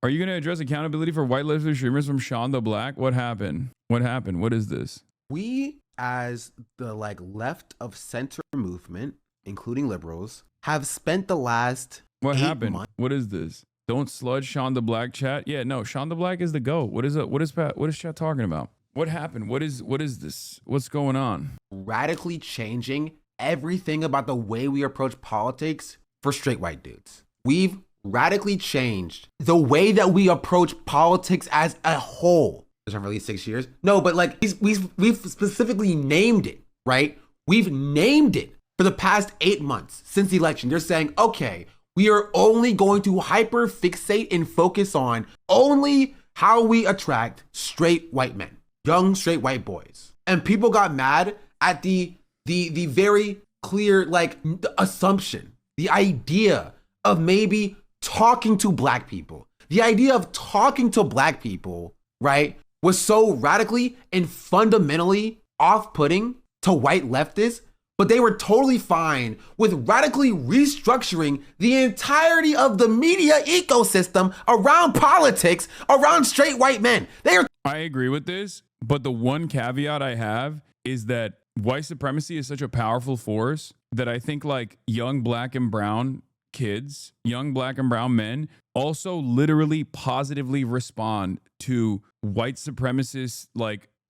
Are you going to address accountability for white leftist streamers from Sean the Black? What happened? What happened? What is this? We, as the left of center movement, including liberals, have spent the last What 8 happened? months. What is this? Don't sludge Sean the Black chat. Yeah, no, Sean the Black is the GOAT. What is it? What is chat talking about? What happened? What is this? What's going on? Radically changing everything about the way we approach politics for straight white dudes. We've radically changed the way that we approach politics as a whole. It's not really 6 years. No, but we've specifically named it, right? We've named it for the past 8 months since the election. They're saying, okay, we are only going to hyper fixate and focus on only how we attract straight white men, young straight white boys. And people got mad at the very clear assumption, the idea of maybe talking to black people. The idea of talking to black people, right, was so radically and fundamentally off-putting to white leftists, but they were totally fine with radically restructuring the entirety of the media ecosystem around politics, around straight white men. I agree with this, but the one caveat I have is that white supremacy is such a powerful force that I think young black and brown kids, young black and brown men also literally positively respond to white supremacist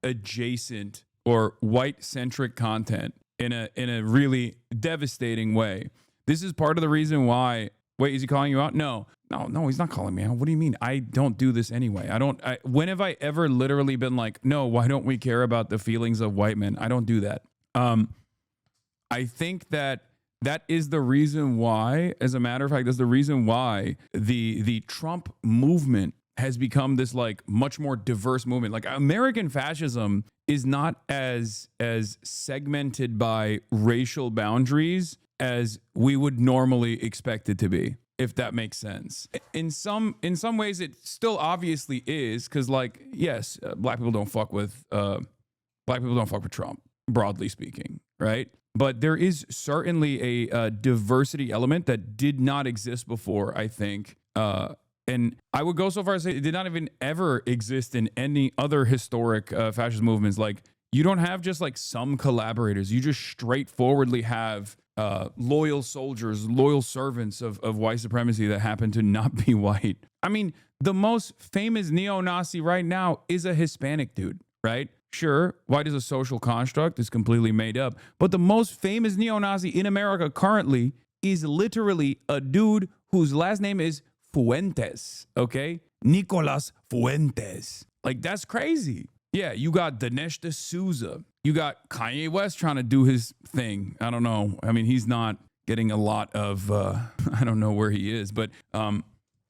adjacent or white centric content in a really devastating way. This is part of the reason why. Wait, is he calling you out? No, he's not calling me out. What do you mean? I don't do this anyway. When have I ever literally been no, why don't we care about the feelings of white men? I don't do that. I think that is the reason why, as a matter of fact, that's the reason why the Trump movement has become this much more diverse movement. American fascism is not as segmented by racial boundaries as we would normally expect it to be, if that makes sense. In some ways, it still obviously is, because yes, black people don't fuck with Trump, broadly speaking, right? But there is certainly a diversity element that did not exist before, I think. And I would go so far as to say it did not even ever exist in any other historic fascist movements. You don't have just some collaborators. You just straightforwardly have loyal soldiers, loyal servants of white supremacy that happen to not be white. I mean, the most famous neo-Nazi right now is a Hispanic dude, right? Sure, white is a social construct. It's completely made up. But the most famous neo-Nazi in America currently is literally a dude whose last name is Fuentes, okay? Nicolas Fuentes. That's crazy. Yeah, you got Dinesh D'Souza. You got Kanye West trying to do his thing. I don't know. I mean, he's not getting a lot of, I don't know where he is, but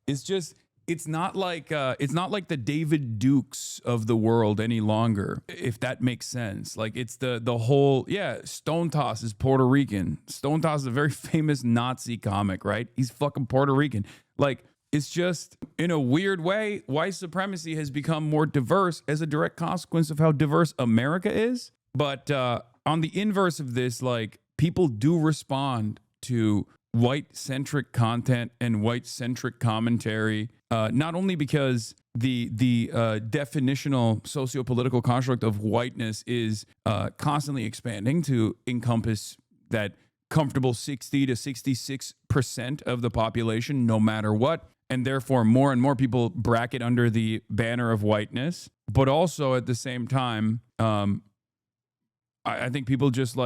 it's not like the David Dukes of the world any longer, if that makes sense. It's the whole, Stone Toss is Puerto Rican. Stone Toss is a very famous Nazi comic, right? He's fucking Puerto Rican. It's just, in a weird way, white supremacy has become more diverse as a direct consequence of how diverse America is. But on the inverse of this, people do respond to white-centric content and white-centric commentary, not only because the definitional socio-political construct of whiteness is constantly expanding to encompass that comfortable 60 to 66% of the population, no matter what, and therefore more and more people bracket under the banner of whiteness, but also at the same time, I think people just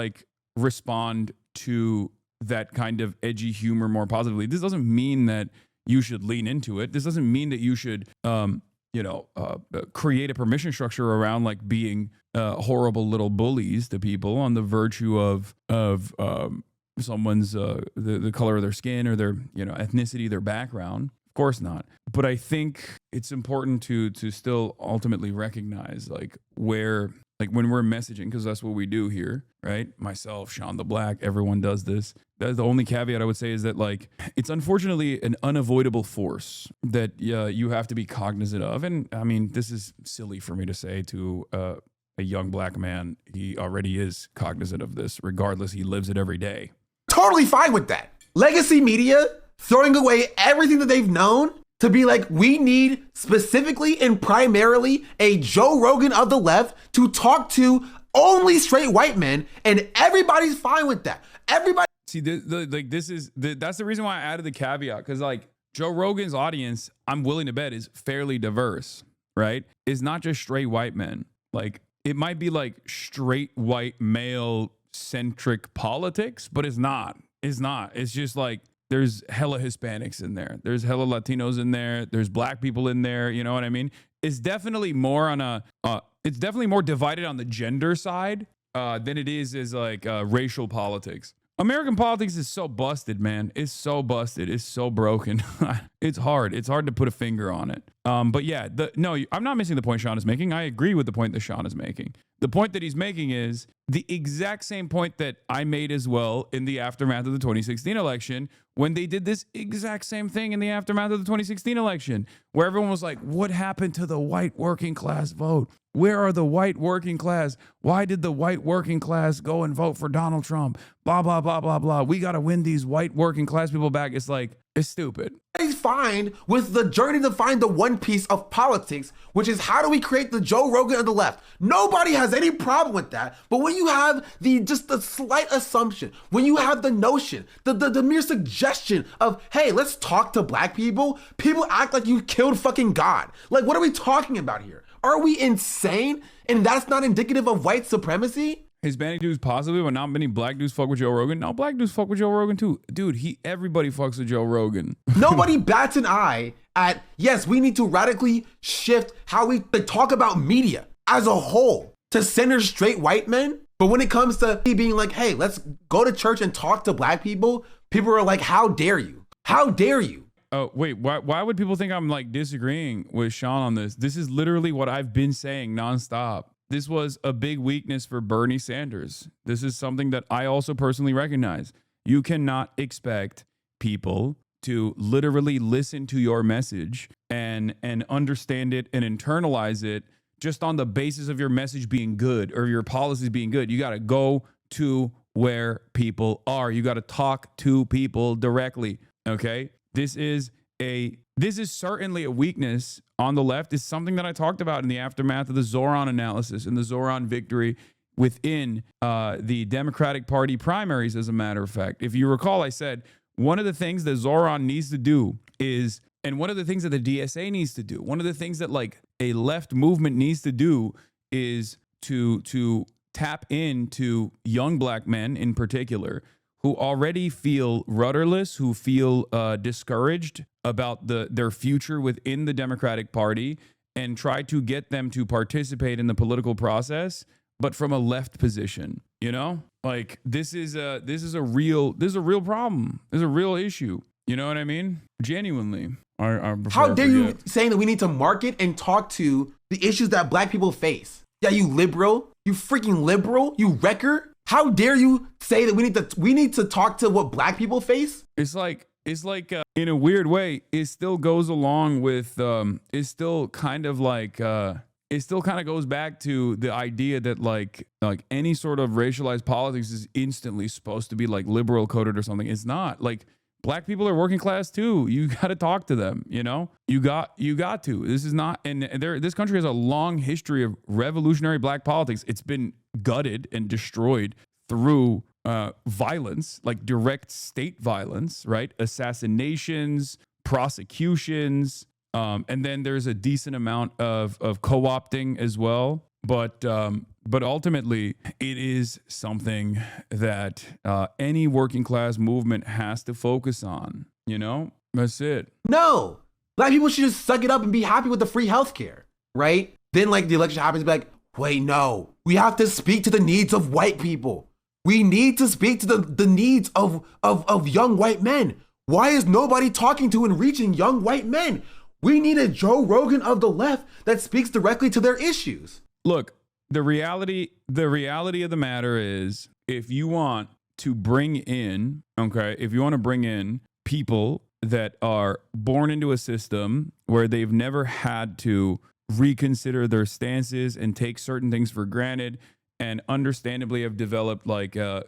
respond to that kind of edgy humor more positively. This doesn't mean that you should lean into it. This doesn't mean that you should, create a permission structure around being horrible little bullies to people on the virtue of someone's the color of their skin or their ethnicity, their background. Of course not. But I think it's important to still ultimately recognize where. When we're messaging, because that's what we do here, right? Myself, Sean the Black, everyone does this. That's the only caveat I would say is that it's unfortunately an unavoidable force that you have to be cognizant of. And I mean, this is silly for me to say to a young black man. He already is cognizant of this. Regardless, he lives it every day. Totally fine with that. Legacy media throwing away everything that they've known to be like, we need specifically and primarily a Joe Rogan of the left to talk to only straight white men, and everybody's fine with that. Everybody. See, that's the reason why I added the caveat, because like Joe Rogan's audience, I'm willing to bet, is fairly diverse, right? It's not just straight white men. Like, it might be like straight white male centric politics, but it's not. It's not. It's just like there's hella Hispanics in there. There's hella Latinos in there. There's black people in there. You know what I mean? It's definitely more on it's definitely more divided on the gender side than it is like racial politics. American politics is so busted, man. It's so busted. It's so broken. It's hard. It's hard to put a finger on it. But yeah, no, I'm not missing the point Sean is making. I agree with the point that Sean is making. The point that he's making is the exact same point that I made as well in the aftermath of the 2016 election, when they did this exact same thing in the aftermath of the 2016 election, where everyone was like, what happened to the white working class vote? Where are the white working class? Why did the white working class go and vote for Donald Trump? Blah, blah, blah, blah, blah. We got to win these white working class people back. It's like, it's stupid. He's fine with the journey to find the one piece of politics, which is how do we create the Joe Rogan of the left? Nobody has any problem with that. But when you have just the slight assumption, when you have the notion, the mere suggestion of, hey, let's talk to black people, people act like you killed fucking God. Like, what are we talking about here? Are we insane? And that's not indicative of white supremacy? Hispanic dudes possibly, but not many black dudes fuck with Joe Rogan. No, black dudes fuck with Joe Rogan too. Dude, everybody fucks with Joe Rogan. Nobody bats an eye at, yes, we need to radically shift how we talk about media as a whole to center straight white men. But when it comes to being like, hey, let's go to church and talk to black people, people are like, how dare you? How dare you? Oh, wait, why would people think I'm like disagreeing with Sean on this? This is literally what I've been saying nonstop. This was a big weakness for Bernie Sanders. This is something that I also personally recognize. You cannot expect people to literally listen to your message and understand it and internalize it just on the basis of your message being good or your policies being good. You got to go to where people are. You got to talk to people directly. Okay? This is certainly a weakness on the left. It's something that I talked about in the aftermath of the Zoran analysis and the Zoran victory within the Democratic Party primaries, as a matter of fact. If you recall, I said one of the things that Zoran needs to do is, and one of the things that the DSA needs to do, one of the things that like a left movement needs to do is to tap into young black men in particular who already feel rudderless, who feel discouraged about their future within the Democratic Party, and try to get them to participate in the political process, but from a left position. You know, like this is a real problem. This is a real issue. You know what I mean? Genuinely. How dare you saying that we need to market and talk to the issues that black people face? Yeah, you liberal, you freaking liberal, you wrecker. How dare you say that we need to talk to what black people face? It's like in a weird way, it still goes along with it still kind of goes back to the idea that like any sort of racialized politics is instantly supposed to be like liberal coded or something. It's not. Like, black people are working class too. You got to talk to them, you know? You got to. This is not, and this country has a long history of revolutionary black politics. It's been gutted and destroyed through violence, like direct state violence, right? Assassinations, prosecutions, and then there's a decent amount of co-opting as well. But ultimately, it is something that any working class movement has to focus on. You know, that's it. No, black people should just suck it up and be happy with the free healthcare, right? Then, like, the election happens, be like, wait, no, we have to speak to the needs of white people. We need to speak to the needs of young white men. Why is nobody talking to and reaching young white men? We need a Joe Rogan of the left that speaks directly to their issues. Look, the reality of the matter is, if you want to bring in people that are born into a system where they've never had to reconsider their stances and take certain things for granted, and understandably have developed like a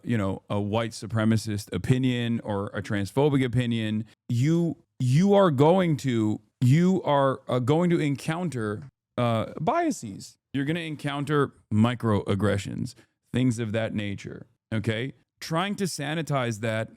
white supremacist opinion or a transphobic opinion, you are going to you are going to encounter biases. You're going to encounter microaggressions, things of that nature. Okay. Trying to sanitize that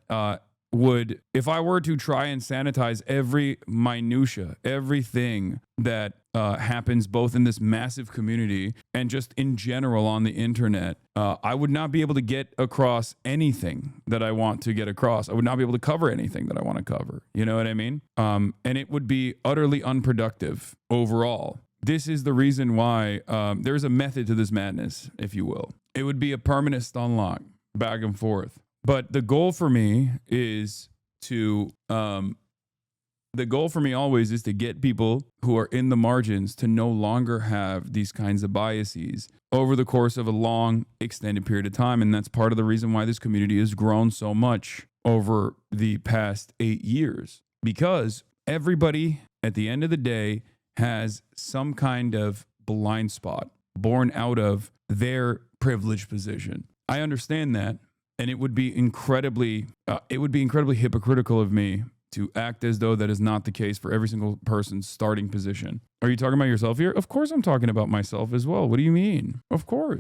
if I were to try and sanitize every minutia, everything that happens both in this massive community and just in general on the internet, I would not be able to get across anything that I want to get across. I would not be able to cover anything that I want to cover. You know what I mean? And it would be utterly unproductive overall. This is the reason why there's a method to this madness, if you will. It would be a permanent stun lock, back and forth. But the goal for me is to, the goal for me always is to get people who are in the margins to no longer have these kinds of biases over the course of a long, extended period of time. And that's part of the reason why this community has grown so much over the past 8 years, because everybody at the end of the day has some kind of blind spot born out of their privileged position. I understand that. And it would be incredibly hypocritical of me to act as though that is not the case for every single person's starting position. Are you talking about yourself here? Of course I'm talking about myself as well. What do you mean? Of course.